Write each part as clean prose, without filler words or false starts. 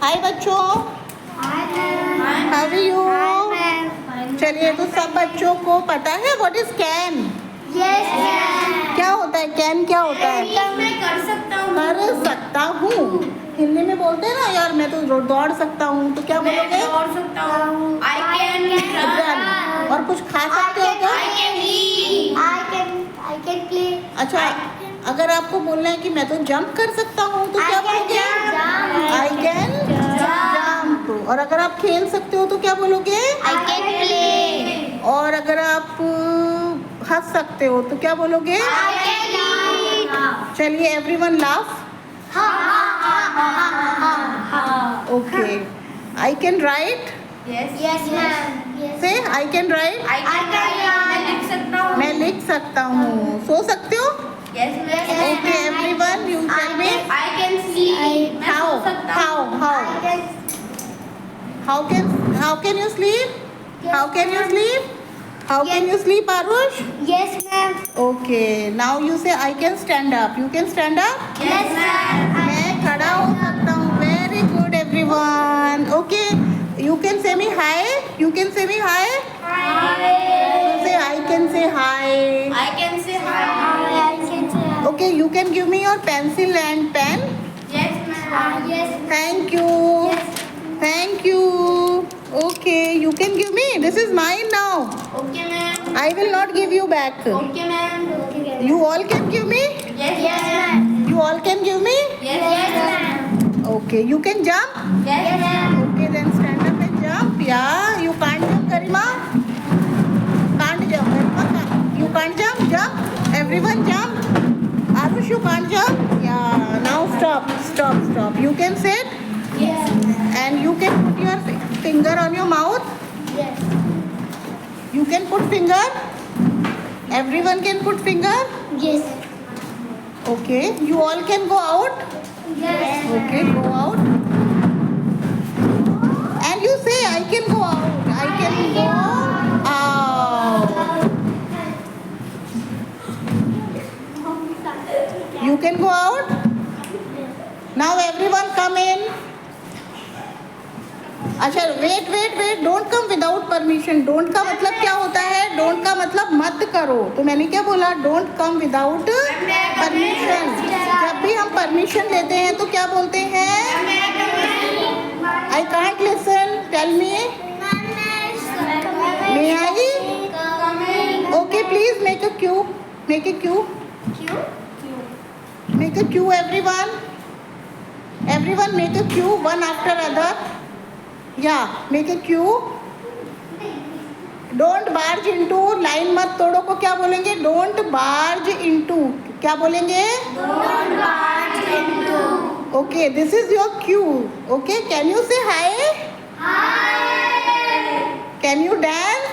हाय बच्चों, how are you? चलिए, तो सब बच्चों को पता है व्हाट इज कैन? क्या होता है कैन? क्या होता है? मैं कर सकता हूँ। हिंदी में बोलते हैं ना यार, मैं तो दौड़ सकता हूँ, तो क्या बोलोगे? दौड़ सकता हूँ। I can run. और कुछ खा सकते हो क्या? I can eat. I can play. अच्छा, अगर आपको बोलना है कि मैं तो जंप कर सकता हूँ, तो क्या बोलोगे? I can jump. और अगर आप खेल सकते हो तो क्या बोलोगे? I can play. और अगर आप हंस सकते हो तो क्या बोलोगे? I can eat. चलिए, everyone laugh. Okay, I can write. Yes, ma'am. से I can write. I can run. मैं लिख सकता हूँ. मैं लिख सकता हूँ। सो सकते हो? Yes, ma'am. Okay, everyone you tell me I can sleep. मैं how सो सकता हूँ. how can you sleep? How can you sleep? How can you sleep, Arush? Yes, ma'am. Okay, now you say I can stand up. You can stand up? Yes, ma'am. मैं खड़ा हो सकता हूँ. Very good, everyone. Okay, you can say me hi. You can say me hi. So say I can say hi. I can say hi. Okay, you can give me your pencil and pen. Yes, ma'am. Yes. Thank you. Thank you. Okay, you can give me. This is mine now. Okay, ma'am. I will not give you back. Okay, ma'am. You all can give me? Yes, ma'am. You all can give me? Yes, ma'am. Okay, you can jump? Yes, ma'am. Okay, then stand up and jump. Yeah, you can't jump, Karima? Can't jump, Karima. You can't jump? Jump. Everyone jump. Arush, you can't jump? Yeah, now stop. You can sit Yes. and you can put your finger on your mouth. Yes. You can put finger. Everyone can put finger. Yes. Okay, you all can go out. Yes. Okay, go out. And you say, I can go out. I can go out. You can go out. Now everyone come in. अच्छा, wait. Don't come without permission. Don't का मतलब क्या होता है? Don't का मतलब मत करो. तो मैंने क्या बोला? Don't come without permission. जब भी हम परमिशन लेते हैं तो क्या बोलते हैं? I can't listen. Tell me. May I? Okay, please make a queue. Make a queue. Make a queue, everyone. Everyone make a queue, one after other. Yeah, make a queue. Don't barge into. Line मत तोड़ो को क्या बोलेंगे? Don't barge into. क्या बोलेंगे? Don't barge into. Okay, this is your queue. Okay, can you say hi? Hi. Can you dance?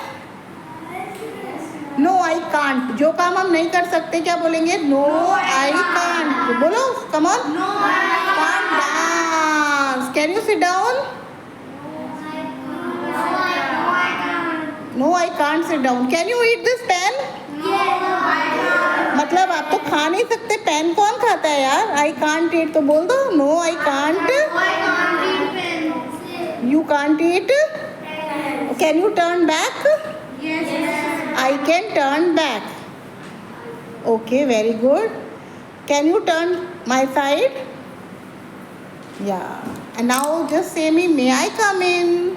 No, I can't. जो काम हम नहीं कर सकते क्या बोलेंगे? No, I can't. बोलो, come on. No, I Can't dance. Can you sit down? No, I can't sit down. Can you eat this pen? मतलब आप तो खा नहीं सकते. पेन कौन खाता है यार? I can't eat तो बोल दो. No, I can't. You can't eat. Can you turn back? I can turn back. Okay, very good. Can you turn my side? Yeah. And now just say me, may I come in?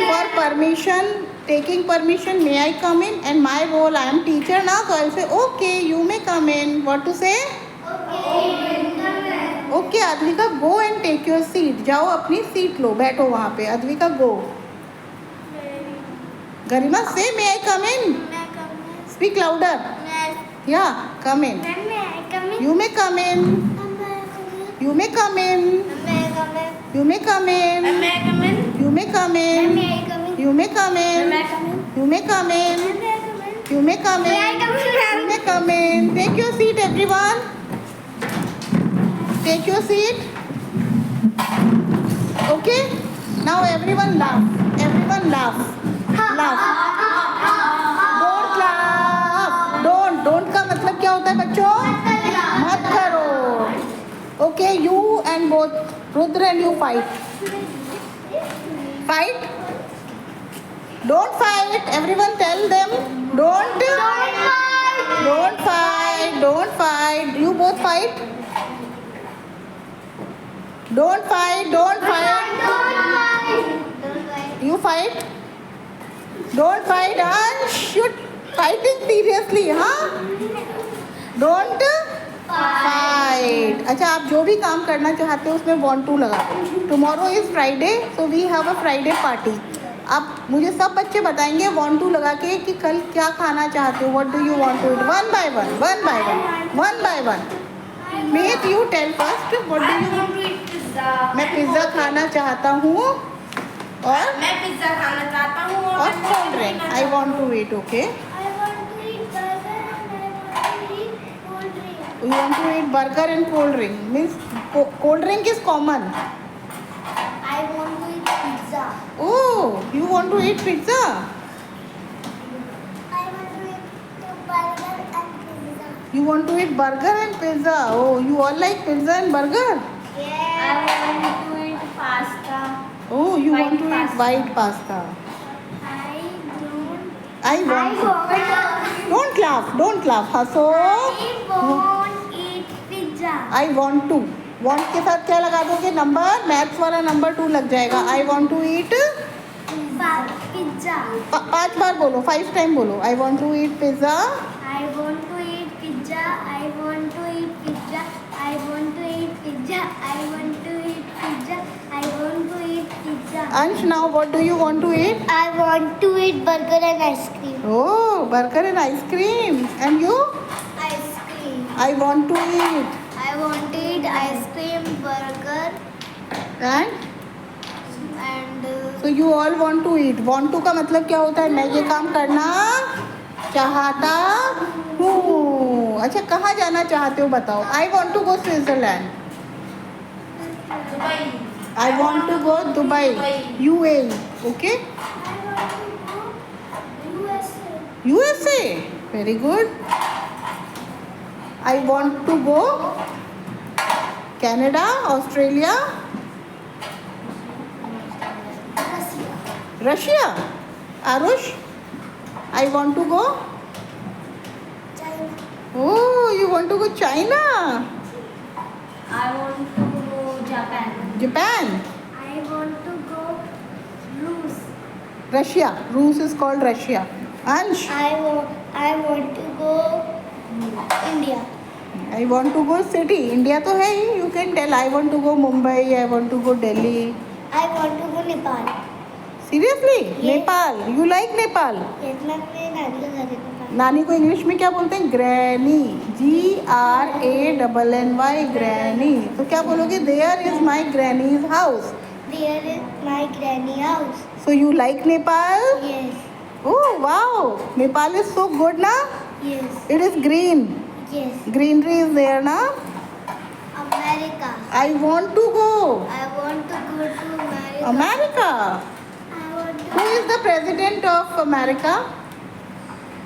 For permission, taking permission, may I come in? And my role, I am teacher now, so I'll say, okay, you may come in. What to say? Okay, Advika, go and take your seat. जाओ अपनी seat लो, बैठो वहाँ पे. Advika, go. Garima, say, may I come in? Speak louder. Yeah, come in. You may come in. You may come in. You may come in. You may come in. You may come in. You may come in. You may come in. You may come in. Take your seat, everyone. Take your seat. Okay? Now everyone laugh. Everyone laugh. Laugh. Don't laugh. Don't का मतलब क्या होता है बच्चों? मत करो. Okay, you and both Rudra and you fight. Fight. Don't fight. Everyone tell them. Don't fight. Don't fight. You both fight. Don't fight. Don't fight. You fight. Don't fight. Ansh, you're fighting seriously, huh? Don't fight. अच्छा, आप जो भी काम करना चाहते हो उसमें want to लगा दो. Tomorrow is Friday, so we have a Friday party. आप मुझे सब बच्चे बताएंगे want to लगा के कि कल क्या खाना चाहते हो. What do you want to eat? One by one. Meet, you tell first. What do you? I want to eat pizza. मैं पिज्ज़ा खाना चाहता हूँ और मैं पिज्जा खाना चाहता हूँ और cold drink. I want to eat. Okay. You want to eat burger and cold drink. Means cold drink is common. I want to eat pizza. Oh, you want to eat pizza? I want to eat burger and pizza. You want to eat burger and pizza. Oh, you all like pizza and burger? Yeah. I want to eat pasta. Oh, you White want to eat pasta. white pasta. I want to. Don't laugh. हंसो. won't eat pizza. I want to. Want के साथ क्या लगा दोगे? Number. Maths वाला number 2 लग जाएगा. I want to eat. Pizza. 5 बार बोलो. 5 टाइम बोलो. I want to eat pizza. I want to eat pizza. I want to eat pizza. I want to eat pizza. I want to eat pizza. I want to eat pizza. Ansh, now what do you want to eat? I want to eat burger and ice cream. Oh, burger and ice cream. And you? Ice cream. I want to eat. I want to eat ice cream, burger, And and so you all want to eat. Want to का मतलब क्या होता है? मैं ये काम करना चाहता हूँ. अच्छा, कहाँ जाना चाहते हो बताओ. I want to go Switzerland. Dubai. I want to go Dubai. UAE. Okay. USA. Very good. I want to go Canada, Australia, Russia. Arush, I want to go. China. Oh, you want to go China, I want to go Japan. Japan, I want to go Rus. Russia. Rus is called Russia. Ansh, I want to go India. I want to go city. India तो है ही. You can tell. I want to go Mumbai. I want to go Delhi. I want to go Nepal. Seriously? Yes. Nepal. You like Nepal? Yes, मैं अपने नानी के घर पे नानी को इंग्लिश में क्या बोलते हैं? ग्रैनी. GRANNY. ग्रैनी. तो क्या बोलोगे? There is my granny's house. There is my granny house. So you like Nepal? Yes. Oh wow. Nepal is so good na? Yes. It is green. Yes. Greenery is there na? America. I want to go. I want to go to America. America. I want to. Who is the president of America?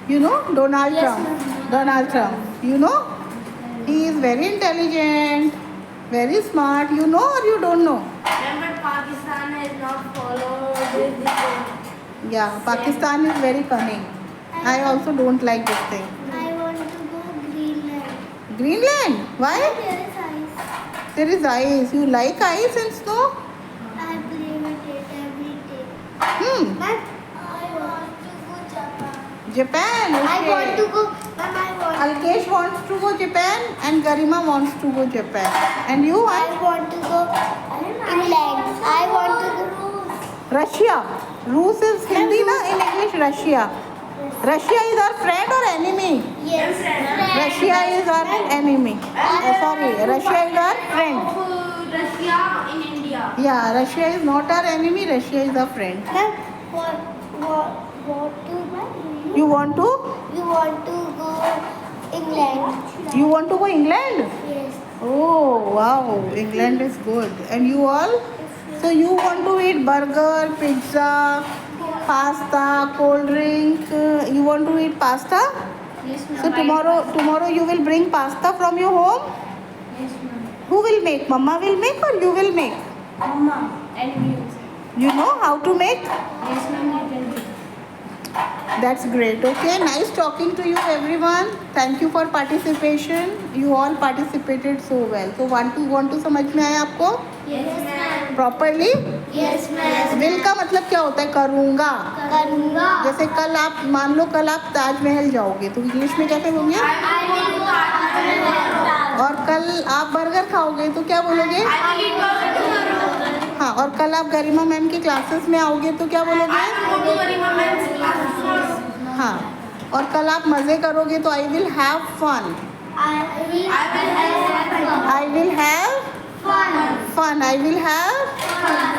You know? Donald Yes, Trump. ma'am. Donald Trump. You know? He is very intelligent, very smart. You know or you don't know? Remember, Pakistan has not followed this. Yeah, Pakistan is very cunning. I also don't like this thing. I want to go Greenland. Greenland? Why? There is ice. There is ice. You like ice and snow? I play with it every day. But I want to go Japan. Japan. Okay. I want to go. Mom, I want. Alkesh wants to go Japan and Garima wants to go Japan. And you? I want to go England. I want to go. Russia. Rus is Hindi na? In English, Russia. Russia is our friend or enemy? Yes. Russia is our enemy. Sorry, Russia is our friend. Russia in India. Yeah, Russia is not our enemy. Russia is our friend. Ma'am, what to? You want to? You want to go England? You want to go England? Yes. Oh, wow. England is good. And you all? So you want to eat burger, pizza, pasta, cold drink. You want to eat pasta? Yes, ma'am. So tomorrow you will bring pasta from your home? Yes, ma'am. Who will make? Mama will make or you will make? Mama and music. You know how to make? Yes, ma'am. Little bit. That's great. Okay, nice talking to you everyone. Thank you for participation. You all participated so well. So want to समझ में आया आपको? Yes, ma'am. Properly? Yes, ma'am. Will का मतलब क्या होता है? करूँगा. करूँगा. जैसे कल आप मान लो कल आप ताजमहल जाओगे तो इंग्लिश में कैसे बोलोगे? I will go Taj. और कल आप बर्गर खाओगे तो क्या बोलोगे? I will go to Maroon. हाँ, और कल आप गरिमा मैम की क्लासेस में आओगे तो क्या बोलोगे? हाँ, और कल आप मज़े करोगे तो I will have fun. I will have fun. I will have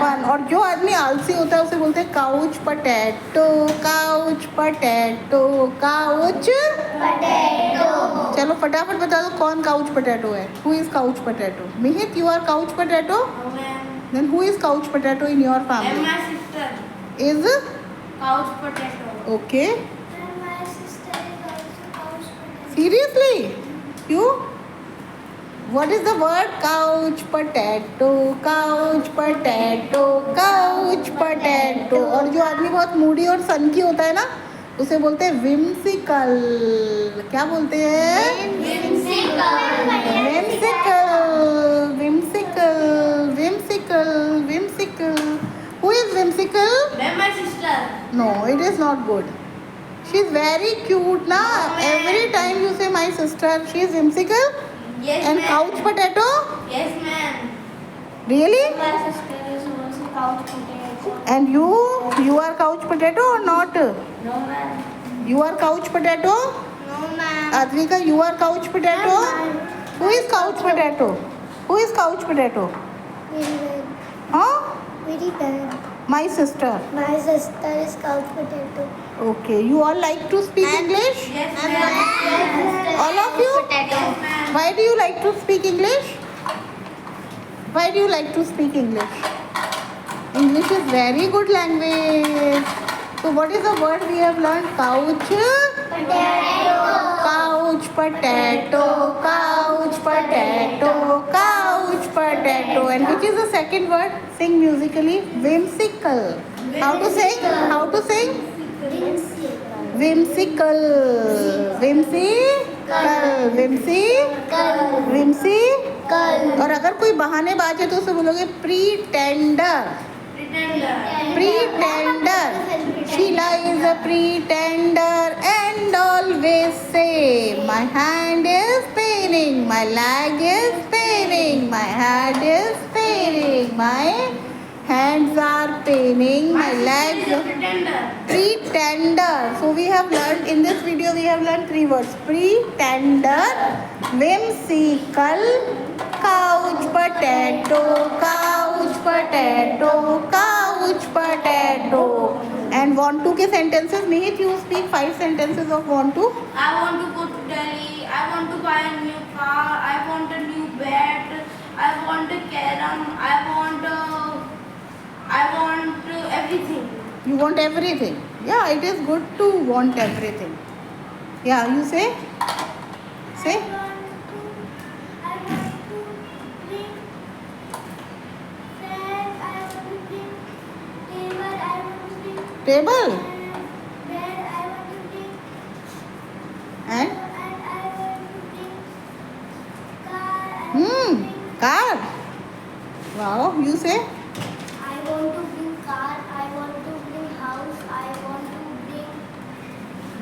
fun. और जो आदमी आलसी होता है उसे बोलते हैं couch potato. Couch potato. Couch. चलो फटाफट बता दो कौन काउच पटैटो है. Who is couch potato? Mihit, you are couch potato. Then who is couch potato in your family? And my sister. Is Couch potato. okay. And my sister is also couch potato. Seriously? You? What is the word couch potato? Couch potato. Couch potato. और जो आदमी बहुत Moody और सनकी होता है ना उसे बोलते हैं whimsical. क्या बोलते हैं? Whimsical. Whimsical. Whimsical. Whimsical. Who is whimsical? My sister. No, it is not good. She is very cute na. Every time you say my sister, she is whimsical. Yes, And ma'am. couch potato? Yes, ma'am. Really? My sister is also couch potato. And you are couch potato or not? No, ma'am. You are couch potato? No, ma'am. Advika, you are couch potato? Who is couch potato? Who is couch potato? Very bad. Huh? Very bad. My sister. My sister is couch potato. Okay, you all like to speak English? Yes, ma'am. All of you? Yes, ma'am. Why do you like to speak English? Why do you like to speak English? English is very good language. So what is the word we have learned? Couch. Potato. Couch potato. Couch potato. Couch potato. And which is the second word? Sing musically. Whimsical. How to sing? How to sing? Whimsical. Whimsical. Whimsical. और अगर कोई बहानेबाज है तो उसे बोलोगे प्रीटेंडर. Pretender. Sheila is a pretender and always say my hand is paining, my leg is paining, my head is paining, my hands are paining, my legs. Pretender. So we have learned in this video we have learned 3 words: pretender, whimsical, couch potato, couch potato, couch potato. And want to के sentences. Mihit, you speak 5 sentences of want to. I want to go to Delhi. I want to buy a new car. I want a new bed. I want a carom. I want everything. You want everything. Yeah, it is good to want everything. Yeah, you say. Say. I want to bring fan. I want to bring table. I want to bring Table. bed. I want to bring And I want to bring car. I want to bring car. Wow, you say. I want to bring car. I want to bring house. I want to bring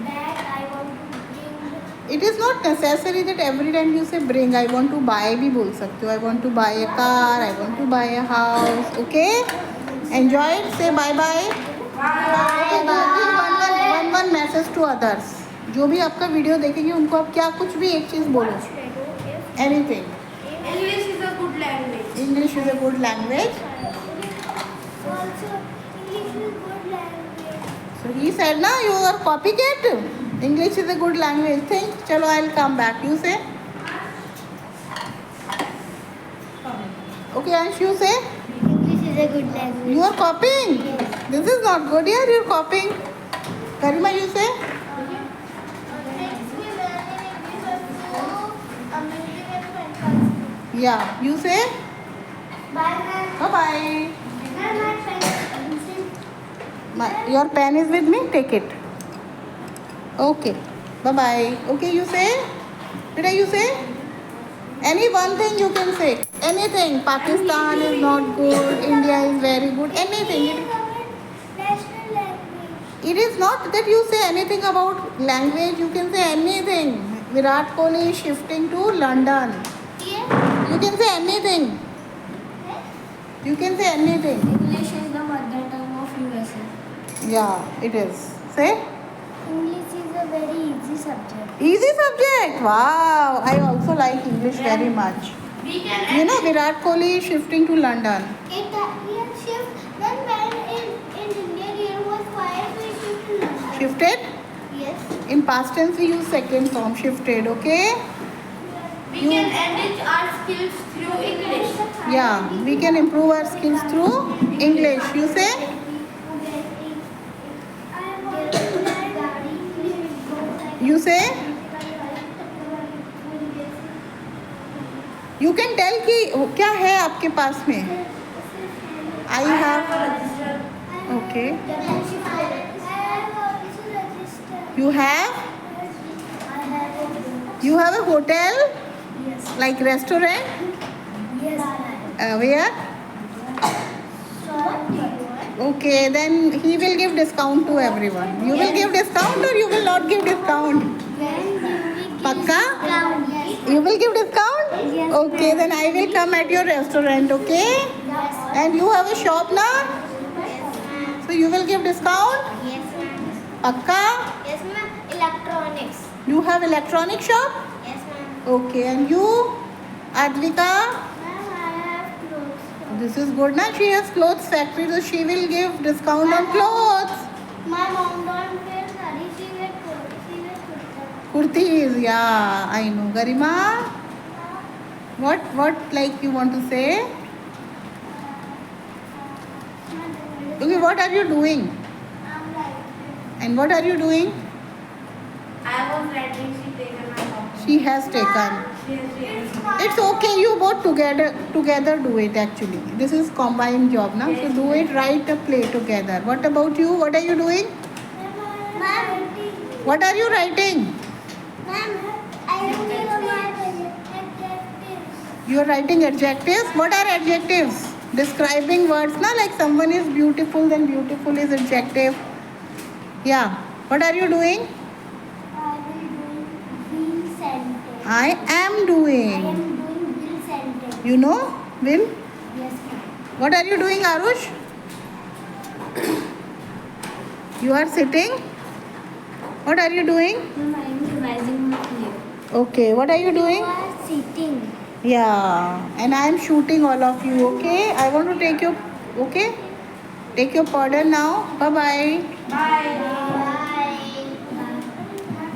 bag. I want to bring. It is not necessary that every time you say bring. I want to buy भी बोल सकते हो. I want to buy a car. I want to buy a house. Okay. Enjoy it. Say bye bye. Okay, give one message to others. जो भी आपका video देखेंगे उनको आप क्या कुछ भी एक चीज़ बोलो. Anything. English is a good language. English is a good language. Also, English is good language. So he said ना you are copycat. English is a good language. Think. चलो I'll come back. You say. Okay, Ansh, you say. English is a good language. You are copying. This is not good. Yeah, you are copying. Karima, you say. Yeah, you say. Bye, ma'am. Bye-bye. My pen. Your pen is with me? Take it. Okay. Bye-bye. Okay, you say? Did you say? Any one thing you can say. Anything. Pakistan is not good. India is very good. Anything. National language. It is not that you say anything about language. You can say anything. Virat Kohli is shifting to London. Yes. You can say anything. You can say anything. English is the mother tongue of USA. Yeah, it is. Say. English is a very easy subject. Easy subject. Wow. I also like English very much. You know Virat Kohli is shifting to London. It shift when in India here was quiet we shift to London. Shifted? Yes. In past tense we use second form. Shifted. Okay? We can enrich our skills through English. Yeah. We can improve our skills through English. You say? You say? You can tell कि क्या है आपके पास में? I have. Okay. You have? You have a hotel? Yes. Like restaurant? Yes. Where? Okay, then he will give discount to everyone. You will give discount or you will not give discount? Pakka? You will give discount? Yes, Okay, then I will come at your restaurant, okay? And you have a shop now? So you will give discount? Yes, ma'am. Pakka? Yes, ma'am. Electronics. You have electronic shop? Yes, ma'am. Okay, and you? Advika? Ma'am, I have clothes. This is good, na? She has clothes factory, so she will give discount on clothes. My mom don't wear sari, she wear kurta. She wear kurta. Kurtis, yeah, I know. Garima, what like you want to say? Okay, what are you doing? I'm like, And what are you doing? I was writing, she taken my copy. She has taken. She has taken. It's okay, you both together do it actually. This is combined job now. So do it, write a play together. What about you? What are you doing? ma'am, What are you writing? ma'am, I don't know my adjectives. You are writing adjectives. What are adjectives? Describing words, na? Like someone is beautiful, then beautiful is adjective. Yeah. What are you doing? I will do will sentence. I am I doing. am doing will sentence. You know? Will? Yes, ma'am. What are you doing, Arush? You are sitting. What are you doing? Ma'am, I am revising my play. Okay. What are you doing? You are sitting. Yeah. And I am shooting all of you. Okay. I want to take your. Okay. Take your pardon now. Bye bye. Bye.